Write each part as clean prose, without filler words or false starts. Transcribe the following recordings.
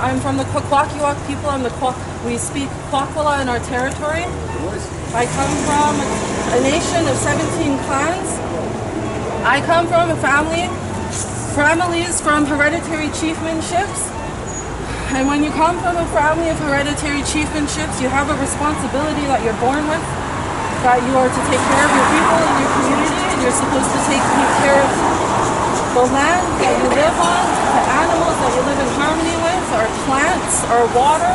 I'm from the Chilliwack people. We speak Kwakwala in our territory. I come from a nation of 17 clans. I come from a families from hereditary chiefmainships. And when you come from a family of hereditary chiefmainships, you have a responsibility that you're born with, that you are to take care of your people and your community, and you're supposed to take care of the land that you live on, the animals that you live in harmony with, our plants, our water.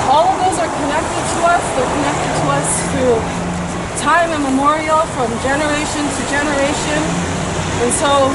All of those are connected to us. They're connected to us through time immemorial, from generation to generation. And so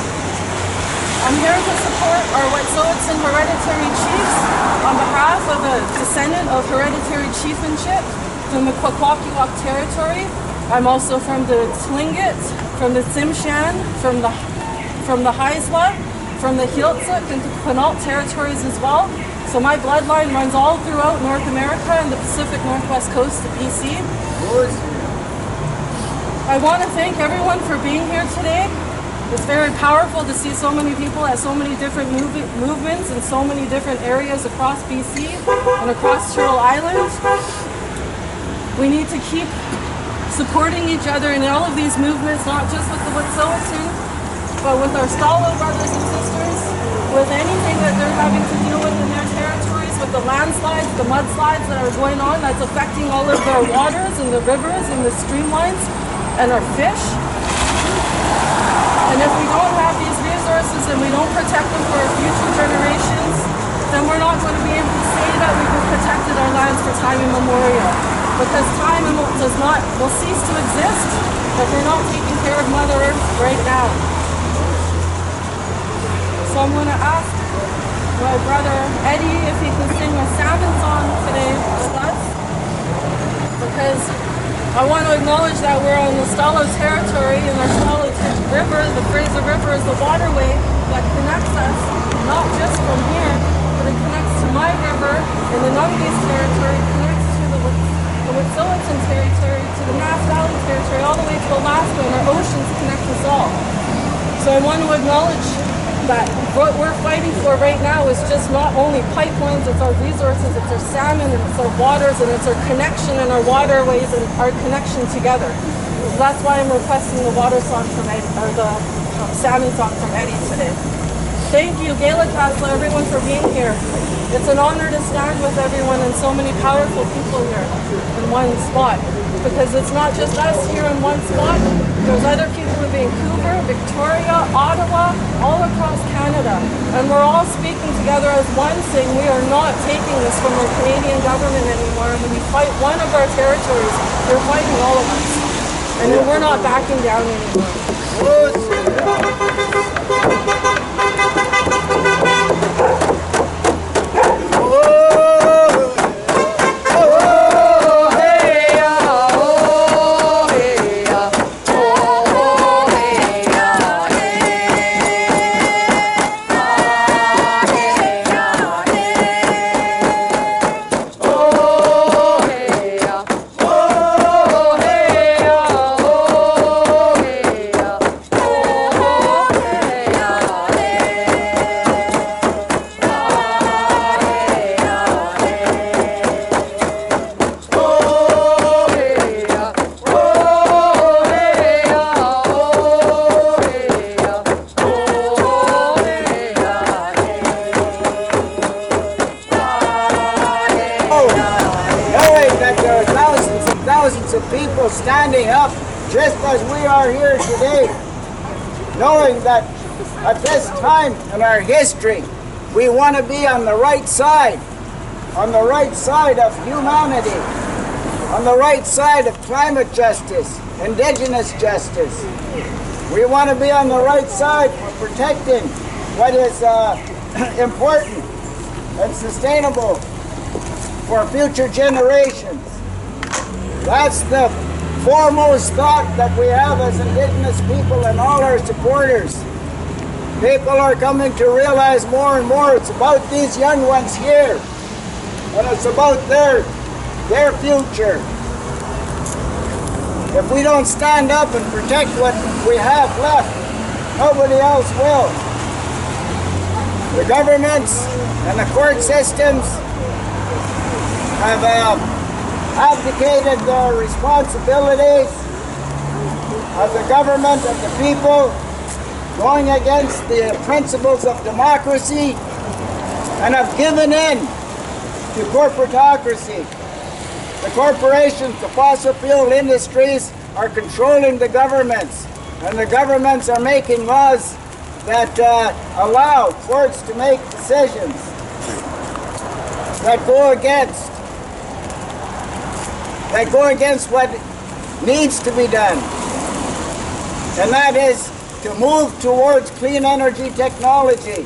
I'm here to support our Wetsuweten hereditary chiefs on behalf of a descendant of hereditary chiefmanship from the Chilliwack territory. I'm also from the Tlingit, from the Tsimshan, from the Haisla, from the Hiltsuk and the Quinault territories as well. So my bloodline runs all throughout North America and the Pacific Northwest coast of BC. I want to thank everyone for being here today. It's very powerful to see so many people at so many different movements in so many different areas across BC and across Turtle Island. We need to keep supporting each other in all of these movements, not just with the Wetsuweten, but with our Stalo brothers and sisters, with anything that they're having to deal with in their territories, with the landslides, the mudslides that are going on, that's affecting all of their waters and the rivers and the streamlines and our fish. And if we don't have these resources and we don't protect them for our future generations, then we're not going to be able to say that we've protected our lands for time immemorial. Because time will cease to exist if we're not taking care of Mother Earth right now. So I'm going to ask my brother Eddie if he can sing a salmon song today with us, because I want to acknowledge that we're on the Stalo territory, and our Stalo River, the Fraser River, is the waterway that connects us, not just from here, but it connects to my river in the Nungi's territory, connects to the Wetsuweten territory, to the Nass Valley territory, all the way to Alaska, and our oceans connect us all. So I want to acknowledge that what we're fighting for right now is just not only pipelines, it's our resources, it's our salmon, and it's our waters, and it's our connection and our waterways and our connection together. So that's why I'm requesting the water song from Eddie, or the salmon song from Eddie today. Thank you, Gala Castle, everyone, for being here. It's an honor to stand with everyone and so many powerful people here in one spot. Because it's not just us here in one spot. There's other people in Vancouver, Victoria, Ottawa, all across Canada. And we're all speaking together as one, saying we are not taking this from our Canadian government anymore. And when we fight one of our territories, they're fighting all of us. And then we're not backing down anymore. Thousands of people standing up just as we are here today, knowing that at this time in our history we want to be on the right side on the right side of humanity, on the right side of climate justice, indigenous justice. We want to be on the right side for protecting what is important and sustainable for future generations. That's the foremost thought that we have as indigenous people and all our supporters. People are coming to realize more and more it's about these young ones here, and it's about their future. If we don't stand up and protect what we have left, nobody else will. The governments and the court systems have abdicated their responsibilities of the government of the people, going against the principles of democracy, and have given in to corporatocracy. The corporations, the fossil fuel industries are controlling the governments, and the governments are making laws that allow courts to make decisions that go against what needs to be done. And that is to move towards clean energy technology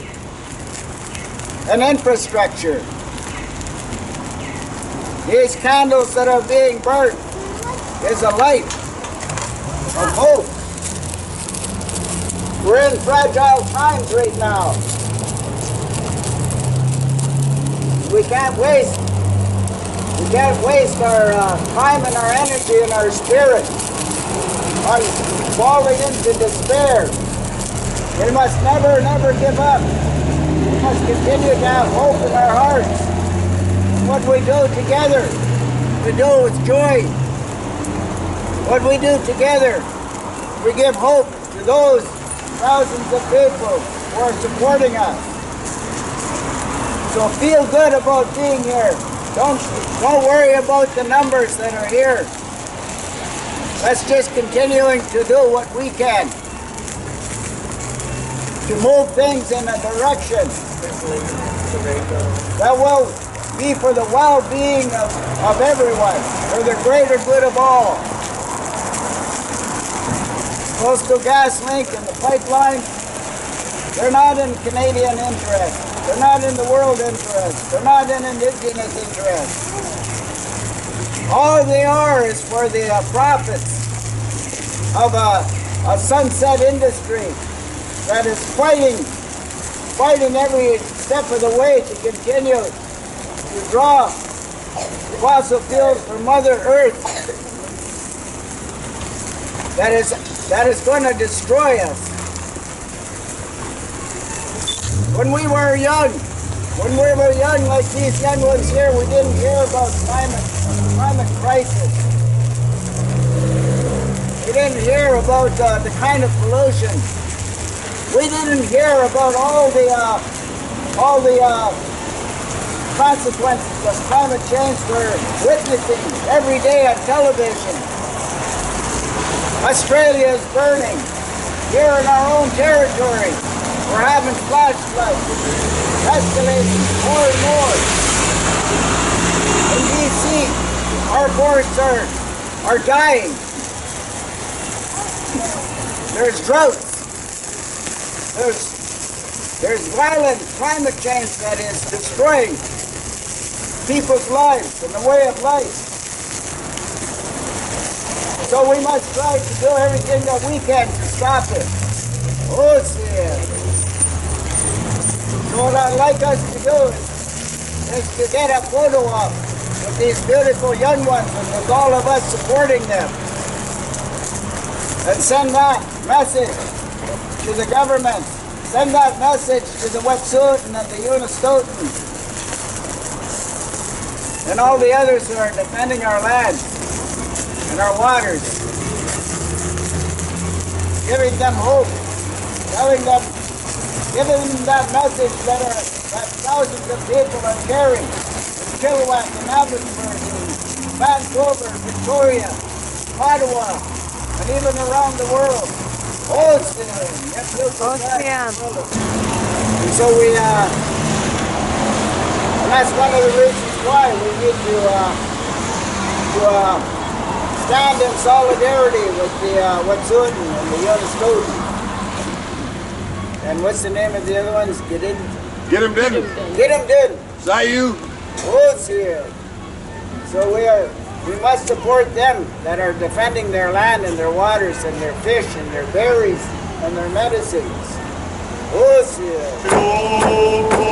and infrastructure. These candles that are being burnt is a light of hope. We're in fragile times right now. We can't waste our time and our energy and our spirit on falling into despair. We must never, never give up. We must continue to have hope in our hearts. What we do together, we do with joy. What we do together, we give hope to those thousands of people who are supporting us. So feel good about being here. Don't worry about the numbers that are here. Let's just continuing to do what we can to move things in a direction that will be for the well-being of everyone, for the greater good of all. Coastal GasLink and the pipeline, they're not in Canadian interest. They're not in the world interest. They're not in indigenous interest. All they are is for the profits of a sunset industry that is fighting every step of the way to continue to draw fossil fuels from Mother Earth that is going to destroy us. When we were young like these young ones here, we didn't hear about climate crisis. We didn't hear about the kind of pollution. We didn't hear about all the consequences of climate change we're witnessing every day on television. Australia is burning. Here in our own territory, we're having flash floods, escalating more and more. In BC, our forests are dying. There's droughts. There's violent climate change that is destroying people's lives and the way of life. So we must try to do everything that we can to stop it. Oh, yeah. So what I'd like us to do is to get a photo op with these beautiful young ones and with all of us supporting them. And send that message to the government. Send that message to the Wetsuweten and the Unistoten and all the others who are defending our land and our waters. Giving them hope, giving them that message that thousands of people are carrying in Chilliwack and Abbotsford, Vancouver, Victoria, Ottawa, and even around the world. And so and that's one of the reasons why we need to stand in solidarity with the Wetsuweten and the Unceded. And what's the name of the other ones? Get him did. Get him did. Zayu. Who's here? So we must support them that are defending their land and their waters and their fish and their berries and their medicines. Who's here?